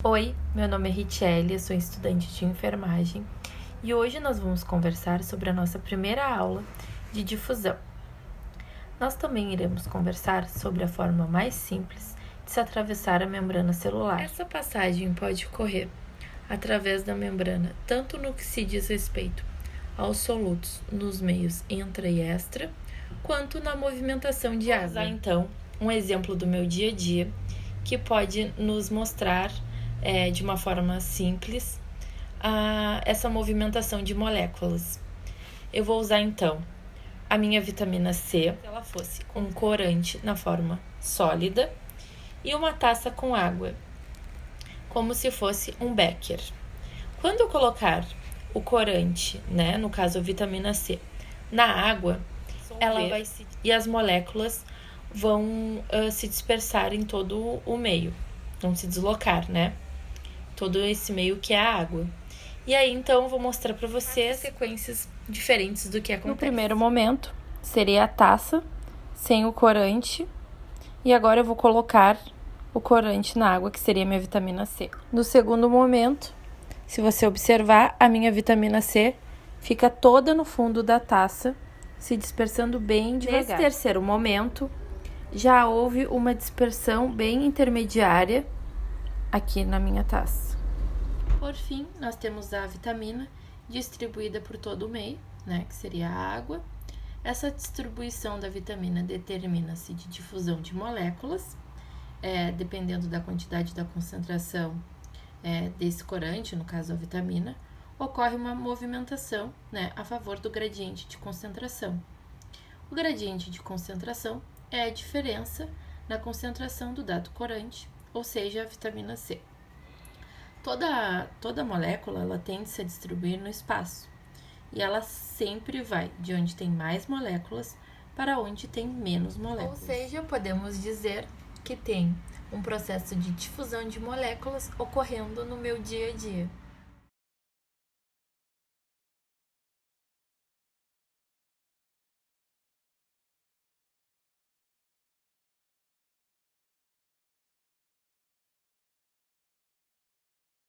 Oi, meu nome é Richelle, eu sou estudante de enfermagem e hoje nós vamos conversar sobre a nossa primeira aula de difusão. Nós também iremos conversar sobre a forma mais simples de se atravessar a membrana celular. Essa passagem pode ocorrer através da membrana, tanto no que se diz respeito aos solutos nos meios intra e extra, quanto na movimentação de água. Vou usar então um exemplo do meu dia a dia que pode nos mostrar de uma forma simples essa movimentação de moléculas. Eu vou usar então a minha vitamina C, se ela fosse um corante na forma sólida, e uma taça com água, como se fosse um becker. Quando eu colocar o corante, no caso a vitamina C, na água, ela vai e as moléculas vão se dispersar em todo o meio, vão se deslocar, todo esse meio que é a água. E aí, então, eu vou mostrar para vocês sequências diferentes do que acontece. No primeiro momento, seria a taça sem o corante. E agora eu vou colocar o corante na água, que seria a minha vitamina C. No segundo momento, se você observar, a minha vitamina C fica toda no fundo da taça, se dispersando bem devagar. Nesse terceiro momento, já houve uma dispersão bem intermediária aqui na minha taça. Por fim, nós temos a vitamina distribuída por todo o meio, que seria a água. Essa distribuição da vitamina determina-se de difusão de moléculas, dependendo da quantidade da concentração desse corante, no caso a vitamina, ocorre uma movimentação a favor do gradiente de concentração. O gradiente de concentração é a diferença na concentração do dado corante, ou seja, a vitamina C. Toda molécula ela tende a se distribuir no espaço e ela sempre vai de onde tem mais moléculas para onde tem menos moléculas. Ou seja, podemos dizer que tem um processo de difusão de moléculas ocorrendo no meu dia a dia.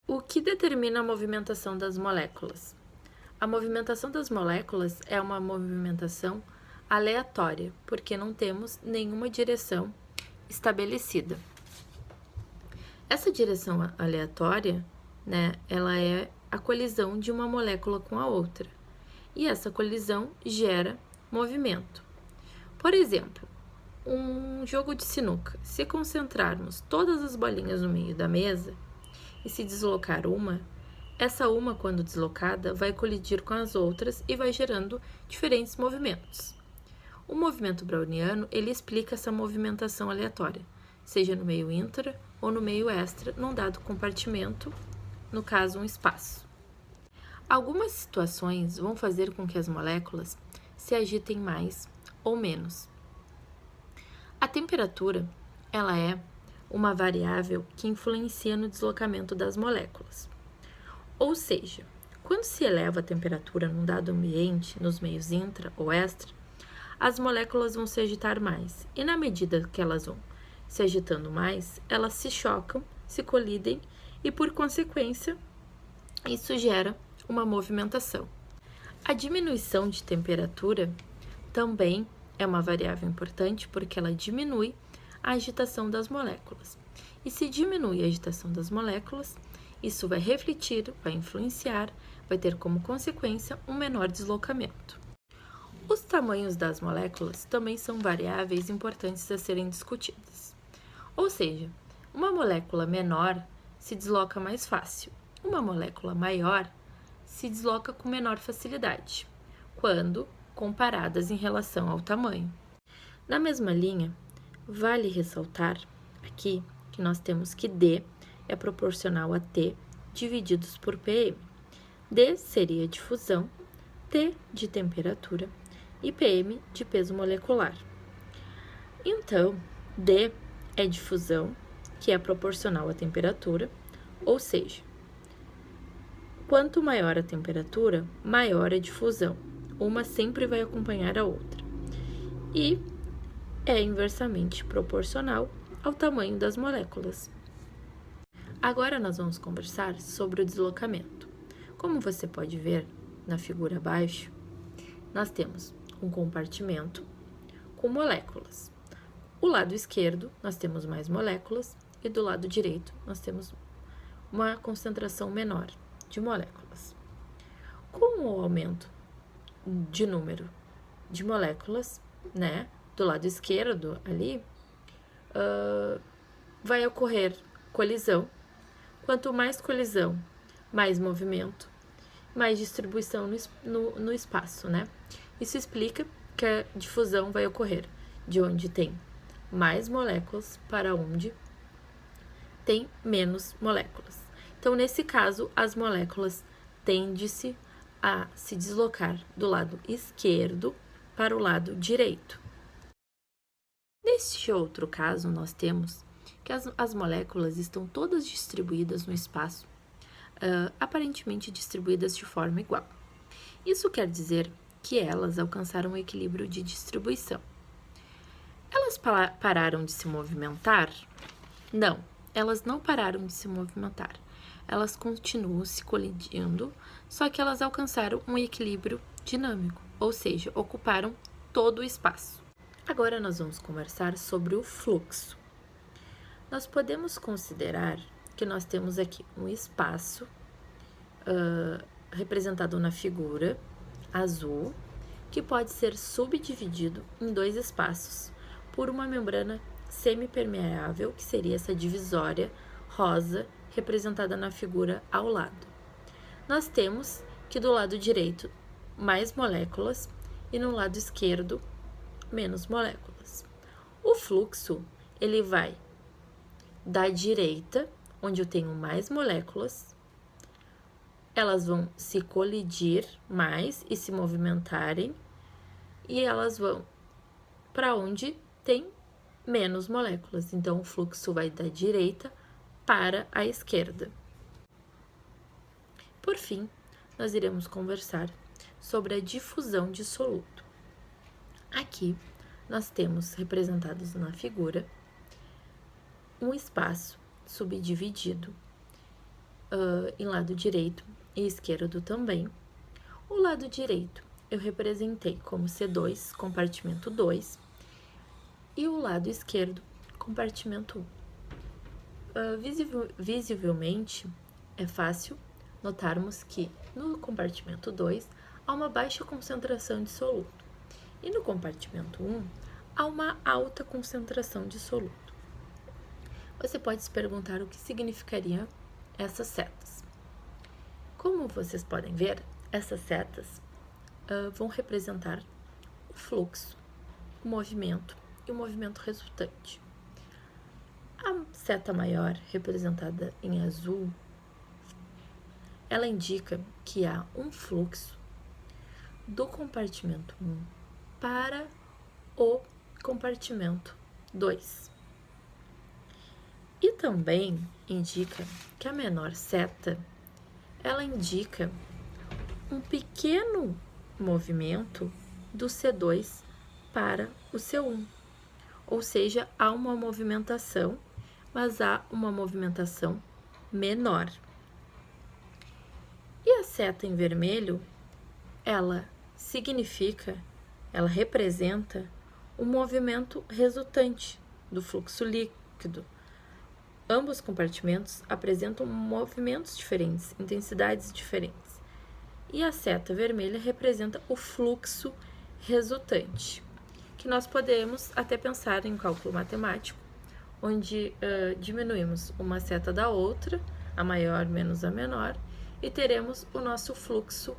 O que determina a movimentação das moléculas? A movimentação das moléculas é uma movimentação aleatória, porque não temos nenhuma direção estabelecida. Essa direção aleatória, ela é a colisão de uma molécula com a outra, e essa colisão gera movimento. Por exemplo, um jogo de sinuca. Se concentrarmos todas as bolinhas no meio da mesa, e se deslocar essa quando deslocada, vai colidir com as outras e vai gerando diferentes movimentos. O movimento browniano, ele explica essa movimentação aleatória, seja no meio intra ou no meio extra, num dado compartimento, no caso, um espaço. Algumas situações vão fazer com que as moléculas se agitem mais ou menos. A temperatura, ela é uma variável que influencia no deslocamento das moléculas. Ou seja, quando se eleva a temperatura num dado ambiente, nos meios intra ou extra, as moléculas vão se agitar mais, e na medida que elas vão se agitando mais, elas se chocam, se colidem, e por consequência, isso gera uma movimentação. A diminuição de temperatura também é uma variável importante, porque ela diminui a agitação das moléculas. E se diminui a agitação das moléculas, isso vai refletir, vai influenciar, vai ter como consequência um menor deslocamento. Os tamanhos das moléculas também são variáveis importantes a serem discutidas. Ou seja, uma molécula menor se desloca mais fácil, uma molécula maior se desloca com menor facilidade, quando comparadas em relação ao tamanho. Na mesma linha, vale ressaltar aqui que nós temos que D é proporcional a T divididos por PM. D seria difusão, T de temperatura e PM de peso molecular. Então, D é difusão, que é proporcional à temperatura, ou seja, quanto maior a temperatura, maior a difusão. Uma sempre vai acompanhar a outra. E é inversamente proporcional ao tamanho das moléculas. Agora nós vamos conversar sobre o deslocamento. Como você pode ver na figura abaixo, nós temos um compartimento com moléculas. O lado esquerdo, nós temos mais moléculas, e do lado direito, nós temos uma concentração menor de moléculas. Com o aumento de número de moléculas, né, do lado esquerdo ali, vai ocorrer colisão. Quanto mais colisão, mais movimento, mais distribuição no espaço, né? Isso explica que a difusão vai ocorrer de onde tem mais moléculas para onde tem menos moléculas. Então, nesse caso, as moléculas tendem-se a se deslocar do lado esquerdo para o lado direito. Neste outro caso, nós temos que as moléculas estão todas distribuídas no espaço, aparentemente distribuídas de forma igual. Isso quer dizer que elas alcançaram um equilíbrio de distribuição. Elas pararam de se movimentar? Não, elas não pararam de se movimentar. Elas continuam se colidindo, só que elas alcançaram um equilíbrio dinâmico, ou seja, ocuparam todo o espaço. Agora nós vamos conversar sobre o fluxo. Nós podemos considerar que nós temos aqui um espaço representado na figura azul, que pode ser subdividido em dois espaços por uma membrana semipermeável, que seria essa divisória rosa representada na figura ao lado. Nós temos que do lado direito mais moléculas e no lado esquerdo menos moléculas. O fluxo, ele vai da direita, onde eu tenho mais moléculas, elas vão se colidir mais e se movimentarem, e elas vão para onde tem menos moléculas. Então, o fluxo vai da direita para a esquerda. Por fim, nós iremos conversar sobre a difusão de soluto. Aqui, nós temos representados na figura um espaço subdividido em lado direito e esquerdo também. O lado direito eu representei como C2, compartimento 2, e o lado esquerdo, compartimento 1. Visivelmente, é fácil notarmos que no compartimento 2 há uma baixa concentração de soluto, e no compartimento 1 há uma alta concentração de soluto. Você pode se perguntar o que significariam essas setas. Como vocês podem ver, essas setas vão representar o fluxo, o movimento e o movimento resultante. A seta maior, representada em azul, ela indica que há um fluxo do compartimento 1 para o compartimento 2. E também indica que a menor seta, ela indica um pequeno movimento do C2 para o C1. Ou seja, há uma movimentação, mas há uma movimentação menor. E a seta em vermelho, ela representa o movimento resultante do fluxo líquido. Ambos compartimentos apresentam movimentos diferentes, intensidades diferentes. E a seta vermelha representa o fluxo resultante, que nós podemos até pensar em cálculo matemático, onde diminuímos uma seta da outra, a maior menos a menor, e teremos o nosso fluxo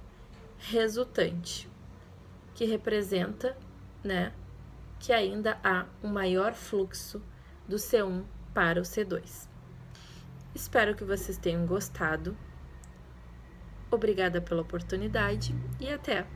resultante, que representa, que ainda há um maior fluxo do C1 para o C2. Espero que vocês tenham gostado. Obrigada pela oportunidade e até!